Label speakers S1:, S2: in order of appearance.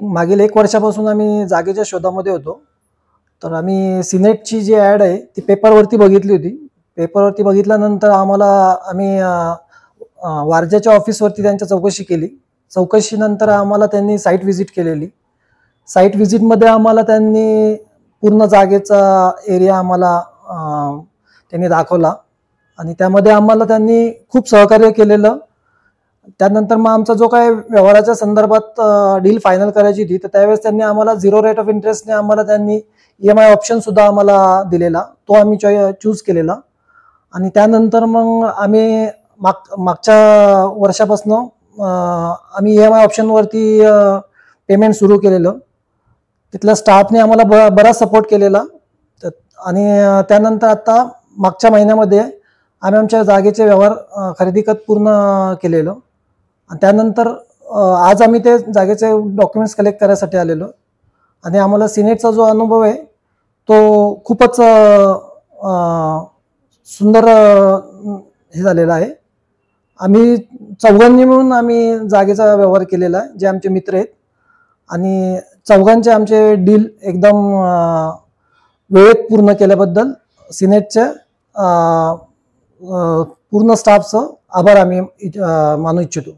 S1: मागील 1 वर्षापासून आम्ही जागेच्या शोधामध्ये होतो. तर आम्ही सिनेटची जी ॲड आहे ती पेपरवरती बघितली होती. पेपरवरती बघितल्यानंतर आम्ही वारजेच्या ऑफिसवरती त्यांच्या चौकशी केली. चौकशीनंतर आम्हाला त्यांनी साईट व्हिजिट केलेली. साईट व्हिजिटमध्ये आम्हाला त्यांनी पूर्ण जागेचा एरिया आम्हाला त्यांनी दाखवला आणि त्यामध्ये आम्हाला त्यांनी खूप सहकार्य केलेलं. त्यानंतर मग आमचा जो काय व्यवहाराच्या संदर्भात डील फायनल करायची होती, तर त्यावेळेस त्यांनी आम्हाला 0 रेट ऑफ इंटरेस्टने आम्हाला त्यांनी EMI ऑप्शन सुद्धा आम्हाला दिलेला. तो आम्ही चूज केलेला आणि त्यानंतर मग आम्ही मागच्या वर्षापासून आम्ही EMI ऑप्शनवरती पेमेंट सुरू केलेलं. तिथल्या स्टाफने आम्हाला बराच सपोर्ट केलेला आणि त्यानंतर आता मागच्या महिन्यामध्ये आम्ही आमच्या जागेचे व्यवहार खरेदी खत पूर्ण केलेलं आणि त्यानंतर आज आम्ही ते जागेचे डॉक्युमेंट्स कलेक्ट करायसाठी आलेलो आणि आम्हाला सिनेटचा जो अनुभव आहे तो खूपच सुंदर हे झालेला आहे. आम्ही चौघांनी मिळून आम्ही जागेचा व्यवहार केलेला आहे, जे आमचे मित्र आहेत आणि चौघांचे आमचे डील एकदम वेळेत पूर्ण केल्याबद्दल सिनेटच्या पूर्ण स्टाफचं आभार आम्ही मानू इच्छितो.